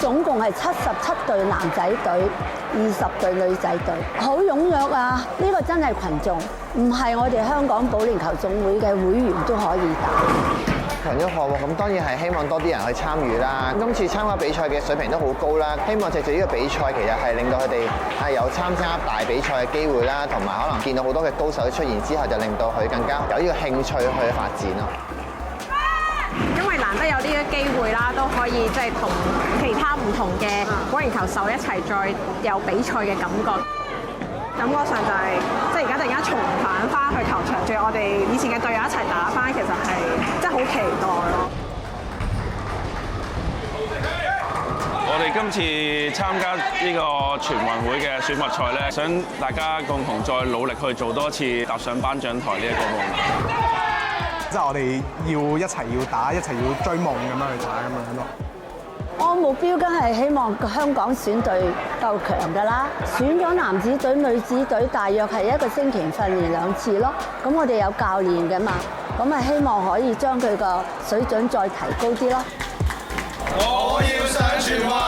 總共係77隊男仔隊，20隊女仔隊，好踴躍啊！呢個真係群眾，唔係我哋香港保齡球總會嘅會員都可以打。強咗項目，咁當然係希望多啲人去參與啦。今次參加比賽嘅水平都好高啦，希望藉住呢個比賽，其實係令到佢哋係有參加大比賽嘅機會啦，同埋可能見到好多嘅高手出現之後，就令到佢更加有呢個興趣去發展咯。因為難得有呢個機會啦，都可以即係同其他唔同嘅保齡球手一齊再有比賽嘅感覺。感覺上就係即係而家突然間重返翻去球場，仲有我哋以前嘅隊友一齊打翻，其實係真係好期待咯。我哋今次參加呢個全運會嘅選拔賽咧，想大家共同再努力去做多次踏上頒獎台呢一個夢。即係我哋要一齊要打，一齊要追夢咁樣去打咁樣咯。我目標梗係希望香港選隊夠強㗎啦，選咗男子隊、女子隊，大約係1個星期訓練2次咯。咁我哋有教練㗎嘛，咁啊希望可以將佢個水準再提高啲咯。我要上全運。